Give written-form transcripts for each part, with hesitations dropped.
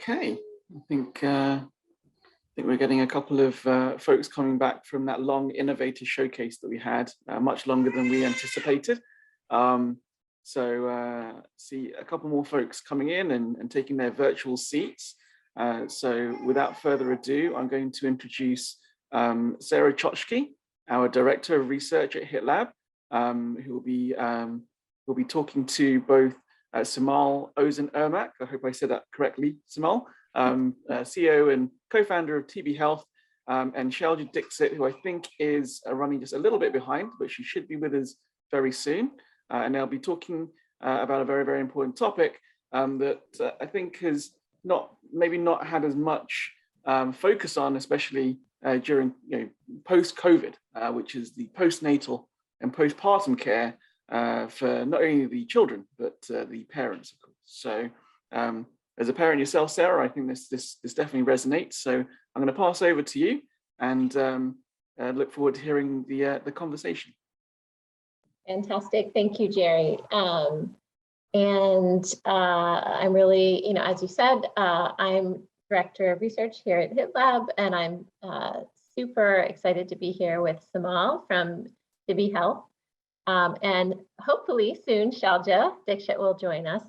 Okay, I think we're getting a couple of folks coming back from that long innovator showcase that we had, much longer than we anticipated. See a couple more folks coming in and taking their virtual seats. So without further ado, I'm going to introduce Sarah Chochki, our Director of Research at HITLAB, who will be talking to both Samal Ozen-Ermak, I hope I said that correctly, Samal, CEO and co-founder of TB Health, and Shalja Dixit, who I think is running just a little bit behind, but she should be with us very soon. And they'll be talking about a very, very important topic that I think has maybe not had as much focus on, especially during post-COVID, which is the postnatal and postpartum care for not only the children, but the parents, of course. So as a parent yourself, Sarah, I think this definitely resonates. So I'm going to pass over to you and look forward to hearing the conversation. Fantastic. Thank you, Jerry. I'm really, as you said, I'm Director of Research here at HITLAB, and I'm super excited to be here with Samal from TB Health. And hopefully soon Shalja Dixit will join us.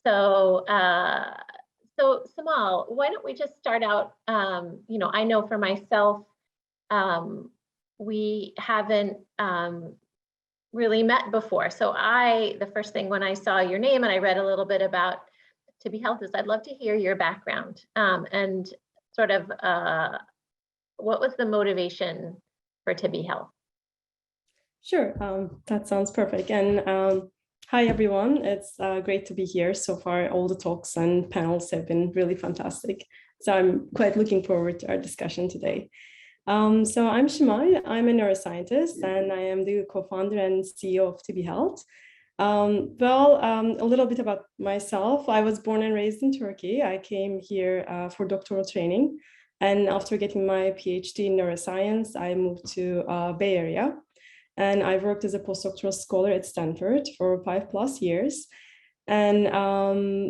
So Samal, why don't we just start out, I know for myself, we haven't really met before. So the first thing when I saw your name and I read a little bit about TB Health is I'd love to hear your background and sort of what was the motivation for TB Health? Sure, that sounds perfect. And hi, everyone. It's great to be here. So far, all the talks and panels have been really fantastic. So I'm quite looking forward to our discussion today. So I'm Shimay. I'm a neuroscientist, and I am the co-founder and CEO of TB Health. A little bit about myself. I was born and raised in Turkey. I came here for doctoral training. And after getting my PhD in neuroscience, I moved to Bay Area. And I worked as a postdoctoral scholar at Stanford for 5+ years. And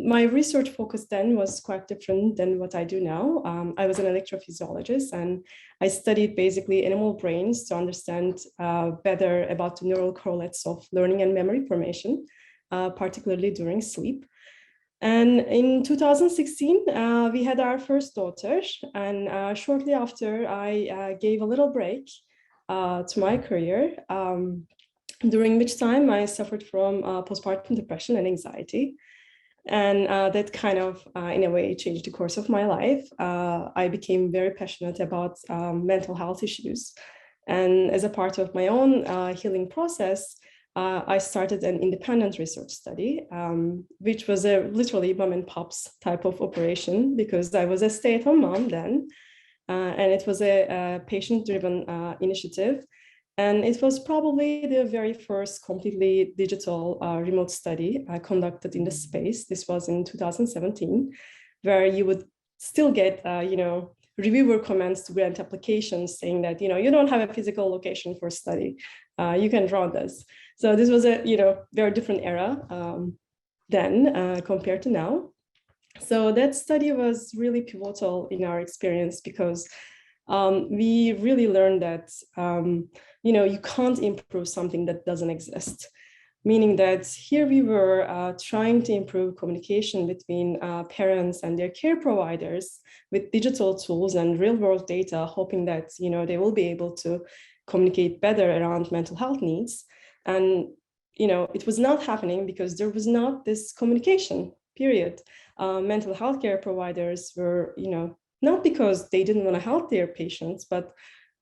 my research focus then was quite different than what I do now. I was an electrophysiologist, and I studied basically animal brains to understand better about the neural correlates of learning and memory formation, particularly during sleep. And in 2016, we had our first daughter. And shortly after, I gave a little break to my career, during which time I suffered from postpartum depression and anxiety. And that kind of, in a way, changed the course of my life. I became very passionate about mental health issues. And as a part of my own healing process, I started an independent research study, which was a literally mom and pop's type of operation, because I was a stay-at-home mom then. And it was a patient-driven initiative. And it was probably the very first completely digital remote study conducted in the space. This was in 2017, where you would still get, reviewer comments to grant applications saying that, you don't have a physical location for study. You can run this. So this was a, very different era then compared to now. So that study was really pivotal in our experience because we really learned that, you can't improve something that doesn't exist. Meaning that here we were trying to improve communication between parents and their care providers with digital tools and real world data, hoping that, they will be able to communicate better around mental health needs. And, it was not happening because there was not this communication, period. Mental health care providers were, not because they didn't want to help their patients, but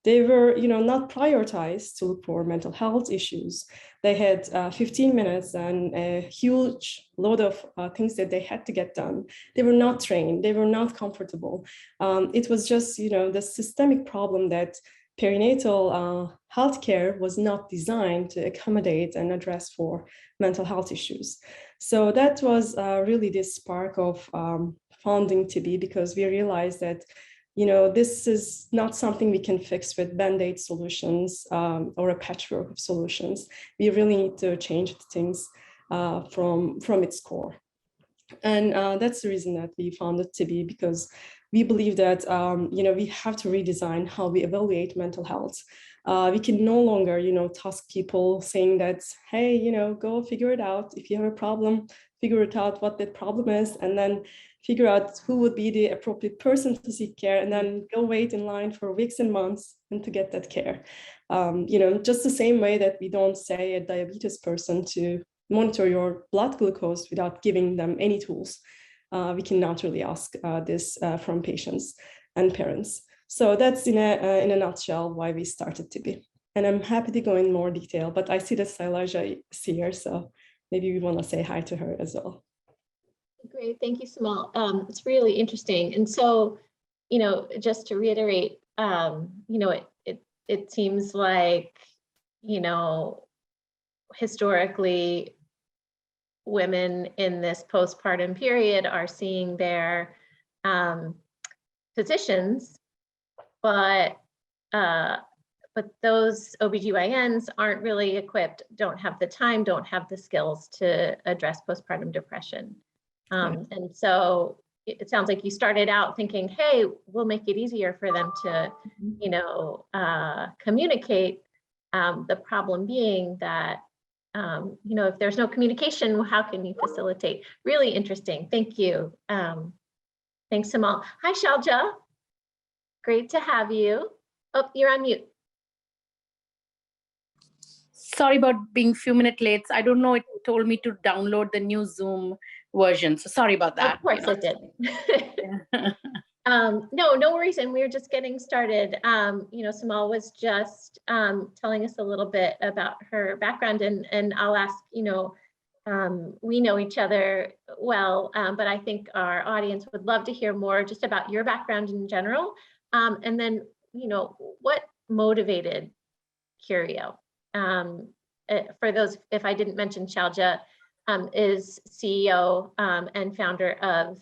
they were, not prioritized to look for mental health issues. They had 15 minutes and a huge load of things that they had to get done. They were not trained. They were not comfortable. It was just, the systemic problem that perinatal healthcare was not designed to accommodate and address for mental health issues. So that was really this spark of founding TB, because we realized that, this is not something we can fix with Band-Aid solutions or a patchwork of solutions. We really need to change things from its core. And that's the reason that we founded TIBI, because we believe that, we have to redesign how we evaluate mental health. We can no longer, task people saying that, hey, go figure it out. If you have a problem, figure it out what that problem is, and then figure out who would be the appropriate person to seek care, and then go wait in line for weeks and months and to get that care. Just the same way that we don't say a diabetes person to monitor your blood glucose without giving them any tools. We can naturally ask this from patients and parents. So that's in a nutshell why we started TIBI. And I'm happy to go in more detail, but I see that Sailaja is here, so maybe we want to say hi to her as well. Great, thank you, Samal. It's really interesting. And so, just to reiterate, it seems like, historically, women in this postpartum period are seeing their physicians, but those OBGYNs aren't really equipped, don't have the time, don't have the skills to address postpartum depression. And so it sounds like you started out thinking, hey, we'll make it easier for them to, communicate. The problem being that, if there's no communication, how can you facilitate? Really interesting. Thank you. Thanks, Samal. Hi, Shalja. Great to have you. Oh, you're on mute. Sorry about being a few minutes late. I don't know, it told me to download the new Zoom version. So sorry about that. Of course it did. No worries. And we're just getting started. Samal was just telling us a little bit about her background, and I'll ask, we know each other well, but I think our audience would love to hear more just about your background in general. And then, what motivated Curio? For those, if I didn't mention, Shalja is CEO and founder of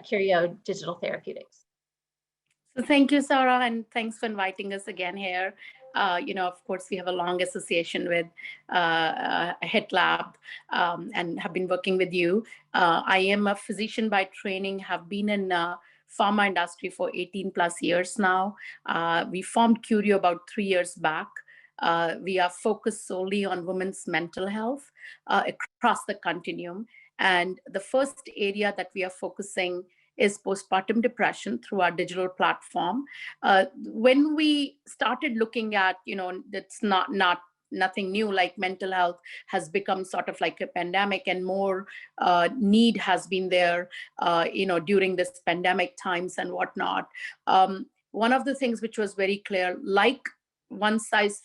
Curio Digital Therapeutics. So thank you, Sarah, and thanks for inviting us again here. Of course, we have a long association with HITLAB and have been working with you. I am a physician by training, have been in pharma industry for 18 plus years now. We formed Curio about 3 years back. We are focused solely on women's mental health across the continuum. And the first area that we are focusing is postpartum depression through our digital platform. When we started looking at, it's nothing new, like mental health has become sort of like a pandemic, and more need has been there, during this pandemic times and whatnot. One of the things which was very clear, like one size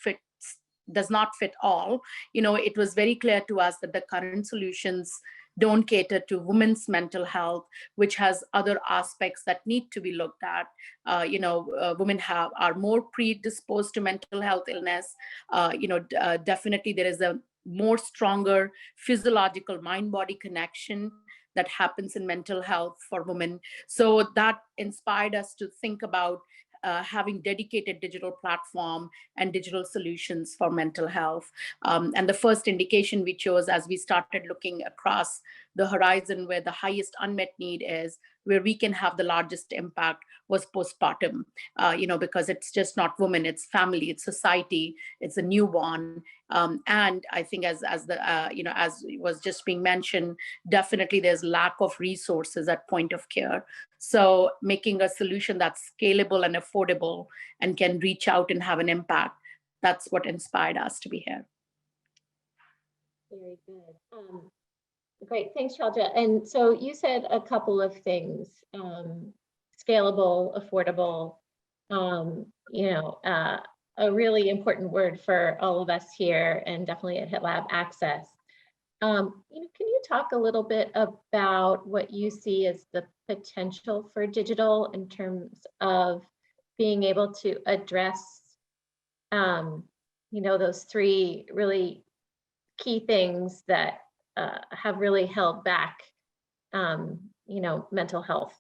does not fit all, it was very clear to us that the current solutions don't cater to women's mental health, which has other aspects that need to be looked at. Women are more predisposed to mental health illness. Definitely there is a more stronger physiological mind-body connection that happens in mental health for women. So that inspired us to think about having dedicated digital platform and digital solutions for mental health. And the first indication we chose as we started looking across the horizon where the highest unmet need is, where we can have the largest impact, was postpartum, because it's just not women, it's family, it's society, it's a newborn. And I think as was just being mentioned, definitely there's lack of resources at point of care. So making a solution that's scalable and affordable and can reach out and have an impact, that's what inspired us to be here. Very good. Great, thanks, Shalja. And so you said a couple of things, scalable, affordable, a really important word for all of us here, and definitely at HITLAB, access. Can you talk a little bit about what you see as the potential for digital in terms of being able to address, those three really key things that have really held back, mental health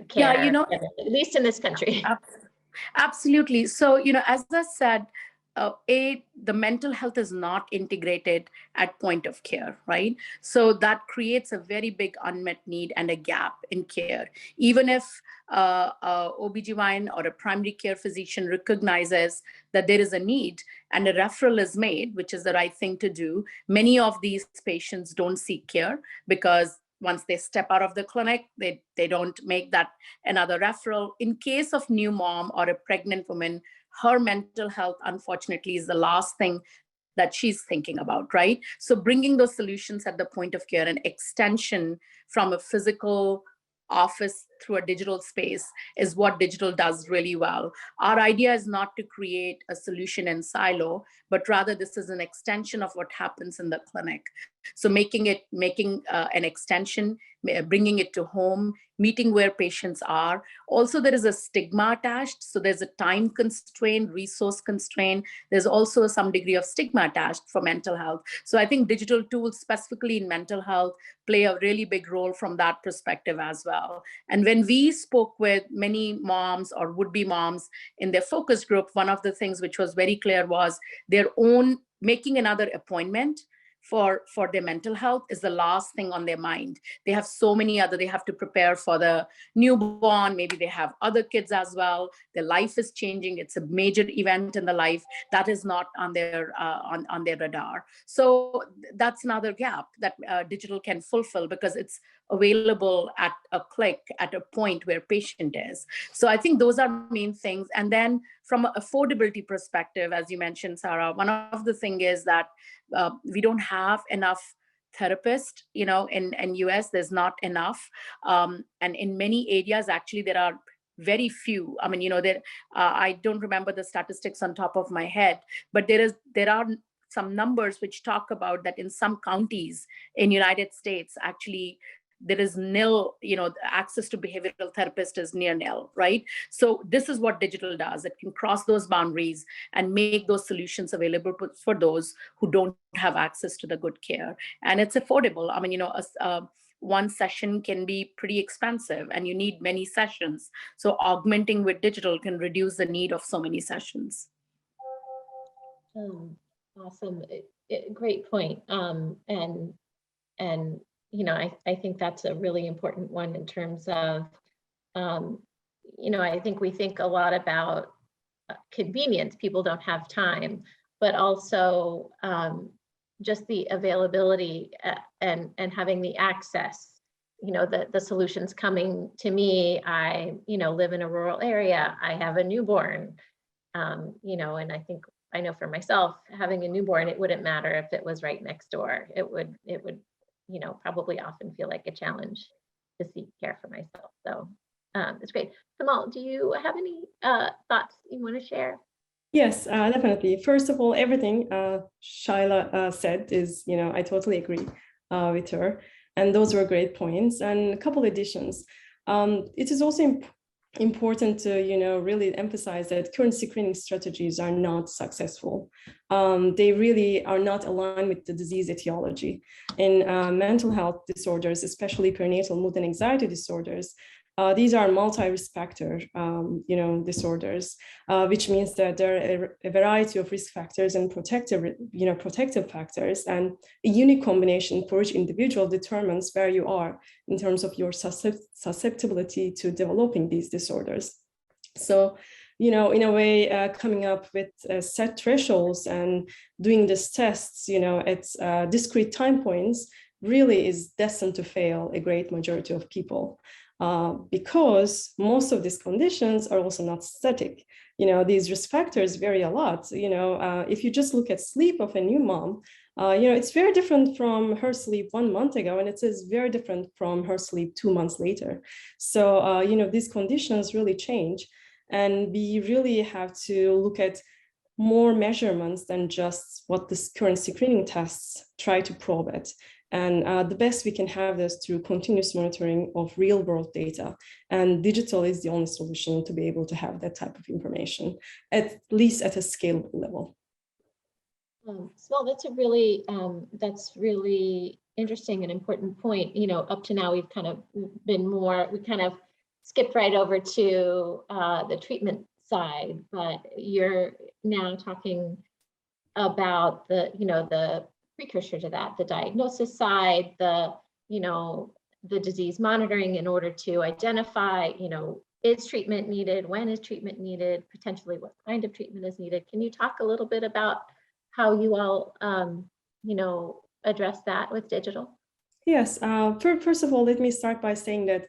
care, Yeah, at least in this country. Absolutely. So, as I said, the mental health is not integrated at point of care, right? So that creates a very big unmet need and a gap in care. Even if a OBGYN or a primary care physician recognizes that there is a need and a referral is made, which is the right thing to do, many of these patients don't seek care because once they step out of the clinic, they don't make that another referral. In case of new mom or a pregnant woman, her mental health, unfortunately, is the last thing that she's thinking about, right? So bringing those solutions at the point of care and extension from a physical office through a digital space is what digital does really well. Our idea is not to create a solution in silo, but rather this is an extension of what happens in the clinic. So making an extension, bringing it to home, meeting where patients are. Also, there is a stigma attached. So there's a time constraint, resource constraint. There's also some degree of stigma attached for mental health. So I think digital tools, specifically in mental health, play a really big role from that perspective as well. And when we spoke with many moms or would-be moms in their focus group, one of the things which was very clear was their own making another appointment for their mental health is the last thing on their mind. They have so many other, they have to prepare for the newborn, maybe they have other kids as well. Their life is changing. It's a major event in the life that is not on their on their radar. So that's another gap that digital can fulfill because it's available at a click at a point where patient is. So I think those are main things. And then from an affordability perspective, as you mentioned, Sarah, one of the things is that we don't have enough therapists, in US, there's not enough. And in many areas, actually, there are very few. I mean, I don't remember the statistics on top of my head, but there are some numbers which talk about that in some counties in United States, actually, there is nil, access to behavioral therapist is near nil, right? So this is what digital does. It can cross those boundaries and make those solutions available for those who don't have access to the good care. And it's affordable. I mean, one session can be pretty expensive and you need many sessions. So augmenting with digital can reduce the need of so many sessions. Awesome. Great point. And I think that's a really important one in terms of, I think we think a lot about convenience. People don't have time, but also just the availability and having the access, the solutions coming to me. I, live in a rural area. I have a newborn, and I know for myself, having a newborn, it wouldn't matter if it was right next door. It would probably often feel like a challenge to seek care for myself. So it's great. Kamal, do you have any thoughts you want to share? Yes, definitely. First of all, everything Shaila said is, I totally agree with her. And those were great points. And a couple additions. It is also important to, really emphasize that current screening strategies are not successful. They really are not aligned with the disease etiology. In mental health disorders, especially perinatal mood and anxiety disorders, these are multi-risk factor, disorders, which means that there are a variety of risk factors and protective factors, and a unique combination for each individual determines where you are in terms of your susceptibility to developing these disorders. So, in a way, coming up with set thresholds and doing these tests, at discrete time points really is destined to fail a great majority of people. Because most of these conditions are also not static. These risk factors vary a lot. If you just look at sleep of a new mom, it's very different from her sleep 1 month ago, and it is very different from her sleep 2 months later. So, these conditions really change, and we really have to look at more measurements than just what the current screening tests try to probe at. And the best we can have is through continuous monitoring of real world data. And digital is the only solution to be able to have that type of information, at least at a scalable level. Well, that's really interesting and important point. Up to now, we've kind of we kind of skipped right over to the treatment side, but you're now talking about the, the precursor to that, the diagnosis side, the, the disease monitoring in order to identify, is treatment needed? When is treatment needed? Potentially what kind of treatment is needed? Can you talk a little bit about how you all, address that with digital? Yes. First of all, let me start by saying that,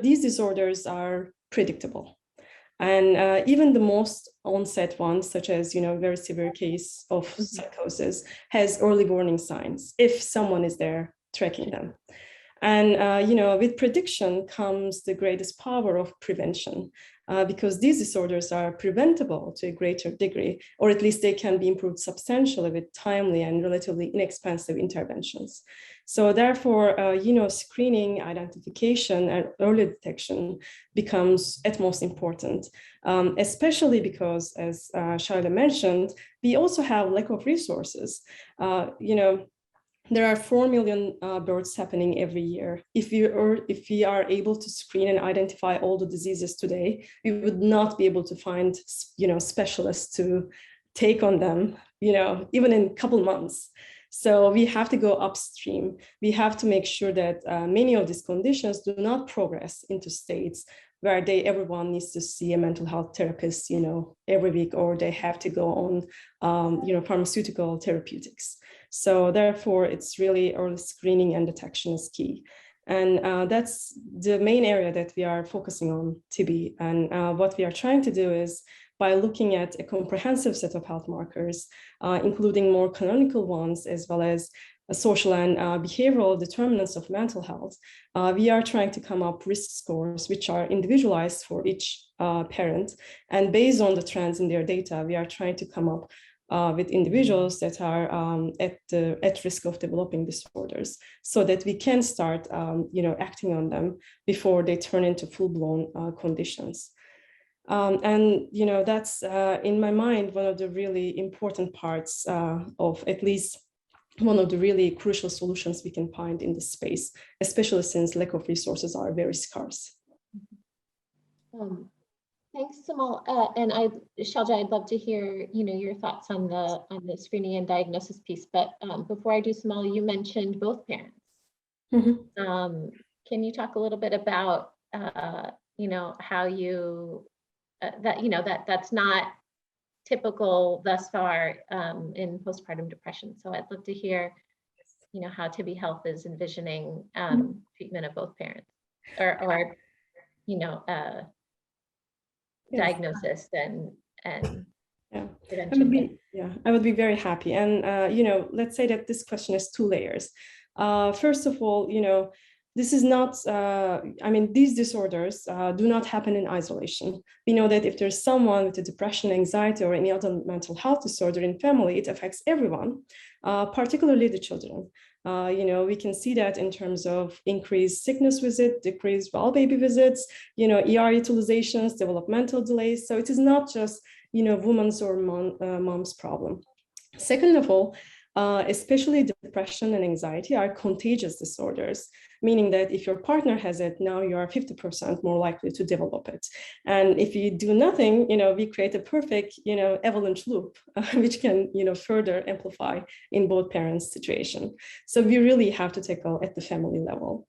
these disorders are predictable. And even the most onset ones, such as, very severe case of psychosis, has early warning signs if someone is there tracking them. And, with prediction comes the greatest power of prevention, because these disorders are preventable to a greater degree, or at least they can be improved substantially with timely and relatively inexpensive interventions. So therefore, screening, identification, and early detection becomes at most important, especially because, as Shaila mentioned, we also have lack of resources. There are 4 million births happening every year. If we are able to screen and identify all the diseases today, we would not be able to find, specialists to take on them, even in a couple months. So we have to go upstream. We have to make sure that many of these conditions do not progress into states where everyone needs to see a mental health therapist, every week, or they have to go on, pharmaceutical therapeutics. So therefore, it's really early screening and detection is key. And that's the main area that we are focusing on, TB. And what we are trying to do is, by looking at a comprehensive set of health markers, including more canonical ones, as well as social and behavioral determinants of mental health, we are trying to come up risk scores, which are individualized for each parent. And based on the trends in their data, we are trying to come up with individuals that are at risk of developing disorders, so that we can start, acting on them before they turn into full-blown conditions. And that's in my mind one of the really important parts of, at least one of the really crucial solutions we can find in this space, especially since lack of resources are very scarce. Thanks, Samal. And Shalja, I'd love to hear, your thoughts on the screening and diagnosis piece. But before I do, Samal, you mentioned both parents. Mm-hmm. Can you talk a little bit about, how you that's not typical thus far in postpartum depression. So I'd love to hear, how TB Health is envisioning treatment of both parents, or diagnosis and prevention. I would be very happy. And let's say that this question has two layers. First of all, this is not, these disorders do not happen in isolation. We know that if there's someone with a depression, anxiety, or any other mental health disorder in family, it affects everyone, particularly the children. We can see that in terms of increased sickness visit, decreased well baby visits, ER utilizations, developmental delays. So it is not just, women's or mom's problem. Second of all, especially depression and anxiety are contagious disorders, meaning that if your partner has it, now you are 50% more likely to develop it. And if you do nothing, we create a perfect, avalanche loop, which can, further amplify in both parents' situation. So we really have to tackle at the family level.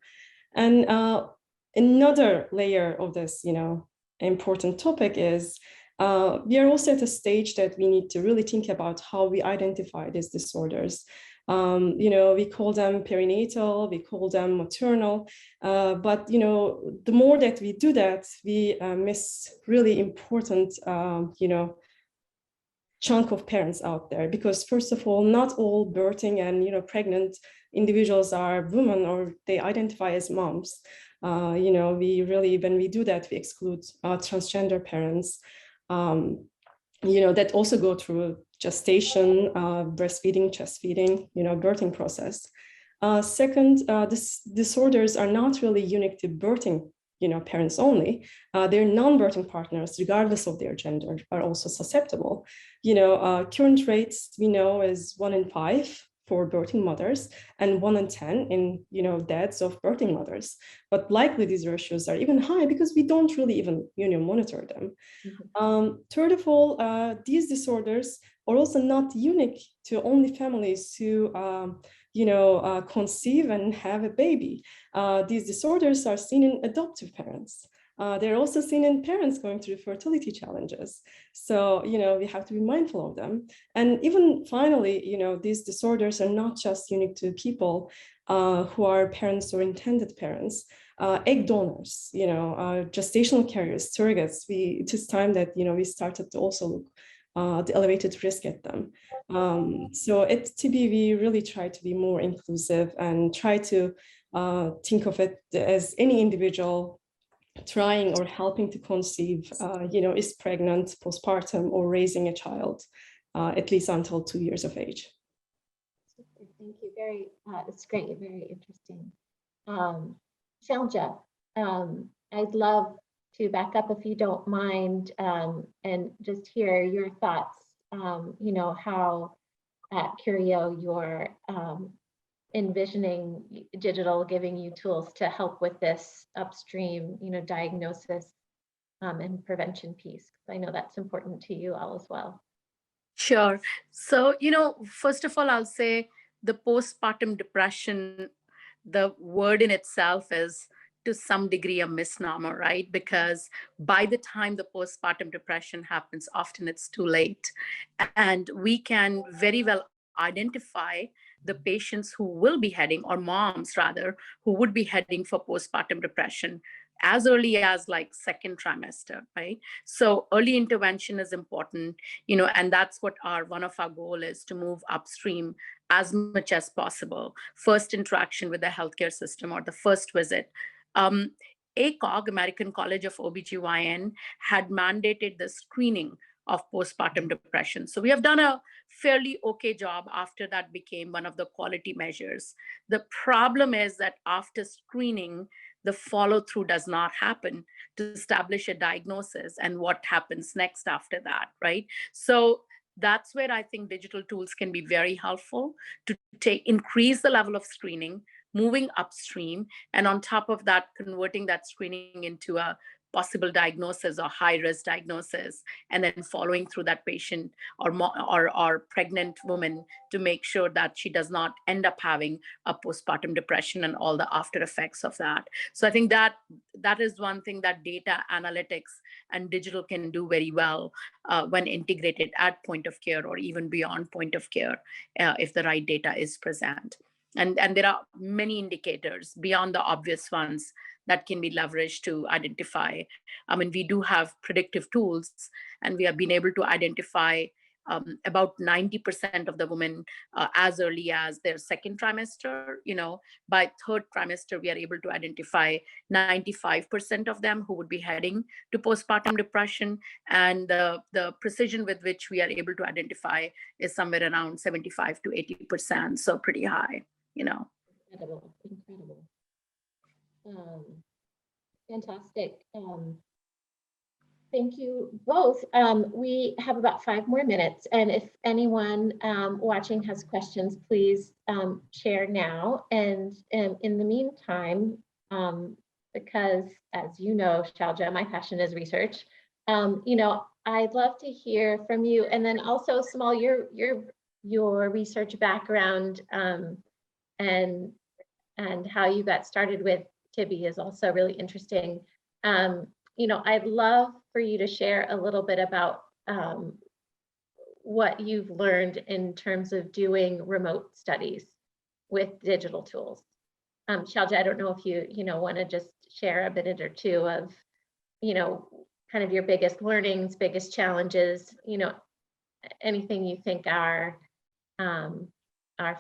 And another layer of this, important topic is we are also at a stage that we need to really think about how we identify these disorders. We call them perinatal, we call them maternal, but the more that we do that, we miss really important, chunk of parents out there. Because first of all, not all birthing and pregnant individuals are women or they identify as moms. We really, when we do that, we exclude transgender parents. That also go through gestation, breastfeeding, chest feeding, birthing process. Second, these disorders are not really unique to birthing, parents only. Their non-birthing partners, regardless of their gender, are also susceptible. Current rates we know is 1 in 5 for birthing mothers and 1 in 10 in, deaths of birthing mothers. But likely these ratios are even high because we don't really even, monitor them. Third of all, these disorders are also not unique to only families who, conceive and have a baby. These disorders are seen in adoptive parents. They're also seen in parents going through fertility challenges. So, we have to be mindful of them. And even finally, these disorders are not just unique to people who are parents or intended parents. Egg donors, gestational carriers, surrogates, it is time that, we started to also look the elevated risk at them. So at TB, we really try to be more inclusive and try to think of it as any individual trying or helping to conceive, is pregnant, postpartum, or raising a child, at least until 2 years of age. Thank you. It's great. Very interesting. Shalja, I'd love to back up if you don't mind, and just hear your thoughts. How at Curio you're envisioning digital giving you tools to help with this upstream, diagnosis and prevention piece. I know that's important to you all as well. Sure. So, first of all, I'll say the postpartum depression, the word in itself is to some degree a misnomer, right? Because by the time the postpartum depression happens, often it's too late. And we can very well identify the patients who will be heading, or moms rather, who would be heading for postpartum depression as early as like second trimester, right? So early intervention is important, and that's what one of our goal is, to move upstream as much as possible. First interaction with the healthcare system or the first visit. ACOG, American College of OBGYN, had mandated the screening of postpartum depression. So we have done a fairly okay job. After that became one of the quality measures. The problem is that after screening, the follow-through does not happen to establish a diagnosis and what happens next after that, right? So that's where I think digital tools can be very helpful to increase the level of screening, moving upstream, and on top of that, converting that screening into a possible diagnosis or high-risk diagnosis, and then following through that patient or pregnant woman to make sure that she does not end up having a postpartum depression and all the after effects of that. So I think that is one thing that data analytics and digital can do very well when integrated at point of care or even beyond point of care, if the right data is present. And there are many indicators beyond the obvious ones that can be leveraged to identify. We do have predictive tools, and we have been able to identify about 90% of the women as early as their second trimester. By third trimester, we are able to identify 95% of them who would be heading to postpartum depression. And the precision with which we are able to identify is somewhere around 75 to 80%. So pretty high, Incredible. Fantastic. Thank you both. We have about 5 more minutes, and if anyone watching has questions, please share now. And in the meantime, because as you know, Shalja, my passion is research. I'd love to hear from you, and then also Samal, your research background and how you got started with TB is also really interesting. I'd love for you to share a little bit about what you've learned in terms of doing remote studies with digital tools. Shalja, I don't know if you want to just share a minute or two of, kind of your biggest learnings, biggest challenges, anything you think our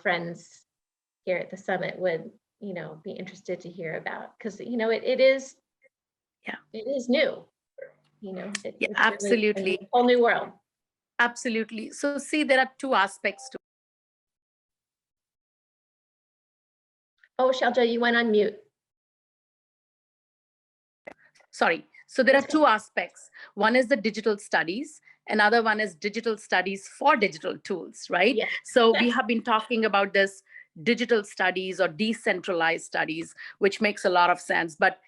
friends here at the summit would be interested to hear about, because it is new, yeah, absolutely, really a whole new world. Absolutely. So see, there are 2 aspects to. Oh, Shalja, you went on mute. Sorry. So there are 2 aspects. One is the digital studies, Another one is digital studies for digital tools, right? Yes. So we have been talking about this digital studies or decentralized studies, which makes a lot of sense. But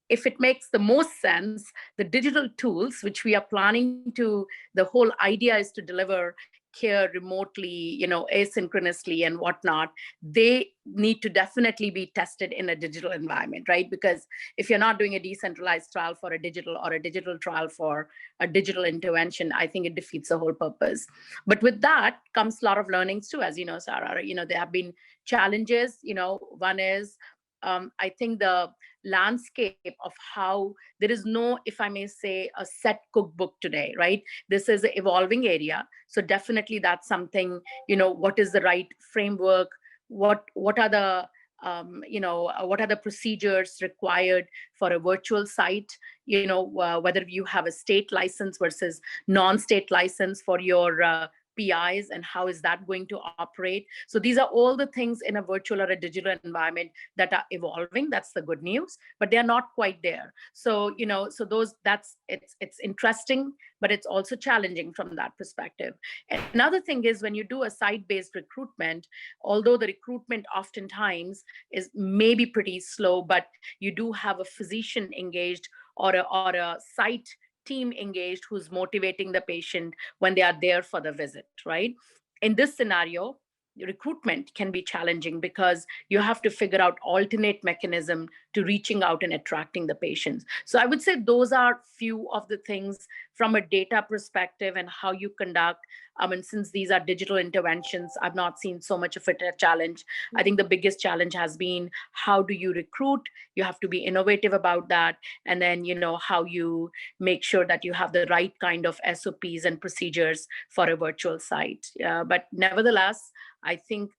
if it makes the most sense, the digital tools, which we are planning to, the whole idea is to deliver care remotely, asynchronously and whatnot, they need to definitely be tested in a digital environment, right? Because if you're not doing a decentralized trial for a digital or a digital trial for a digital intervention, I think it defeats the whole purpose. But with that comes a lot of learnings too, as you know, Sarah. There have been challenges. One is, I think the landscape of how there is no, if I may say, a set cookbook today, right? This is an evolving area. So definitely that's something, what is the right framework? What are the what are the procedures required for a virtual site? Whether you have a state license versus non-state license for your PIs, and how is that going to operate? So these are all the things in a virtual or a digital environment that are evolving. That's the good news, but they're not quite there. So, it's interesting, but it's also challenging from that perspective. And another thing is, when you do a site-based recruitment, although the recruitment oftentimes is maybe pretty slow, but you do have a physician engaged or a site team engaged who's motivating the patient when they are there for the visit, right? In this scenario, recruitment can be challenging because you have to figure out alternate mechanism to reaching out and attracting the patients. So I would say those are few of the things from a data perspective and how you conduct. And since these are digital interventions, I've not seen so much of it a challenge. I think the biggest challenge has been, how do you recruit? You have to be innovative about that. And then, how you make sure that you have the right kind of SOPs and procedures for a virtual site. But nevertheless, I think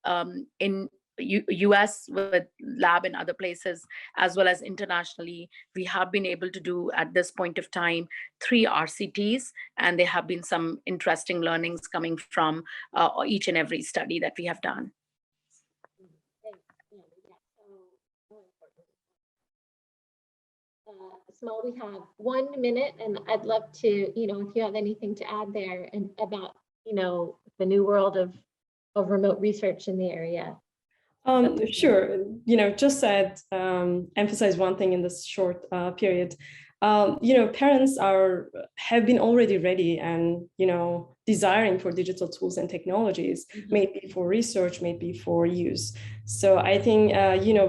in US with lab and other places, as well as internationally, we have been able to do at this point of time 3 RCTs, and there have been some interesting learnings coming from each and every study that we have done. Small, we have 1 minute, and I'd love to, if you have anything to add there and about, the new world of remote research in the area. Sure. Just to emphasize one thing in this short period. Parents have been already ready and, desiring for digital tools and technologies, maybe for research, maybe for use. So I think,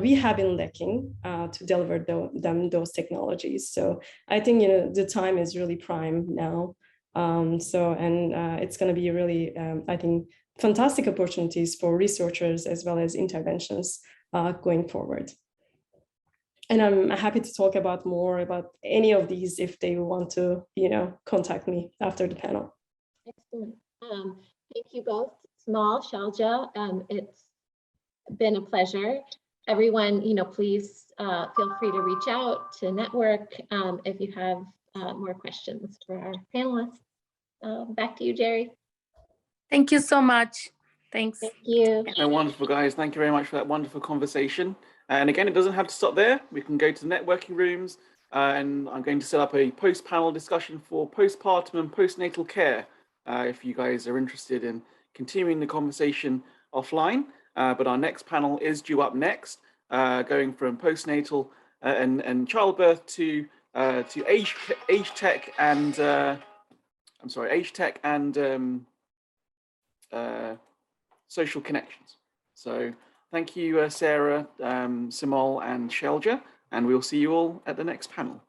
we have been lacking to deliver those technologies. So I think, the time is really prime now. It's going to be really, I think, fantastic opportunities for researchers as well as interventions going forward. And I'm happy to talk about more about any of these if they want to, contact me after the panel. Excellent. Thank you both, Small, Shalja. It's been a pleasure. Everyone, please feel free to reach out to network if you have more questions for our panelists. Back to you, Jerry. Thank you so much. Thanks. Thank you. Wonderful, guys. Thank you very much for that wonderful conversation. And again, it doesn't have to stop there. We can go to the networking rooms, and I'm going to set up a post-panel discussion for postpartum and postnatal care, if you guys are interested in continuing the conversation offline. But our next panel is due up next, going from postnatal and childbirth to age tech and age tech and social connections. So thank you, Sarah, Simol, and Shelja, and we'll see you all at the next panel.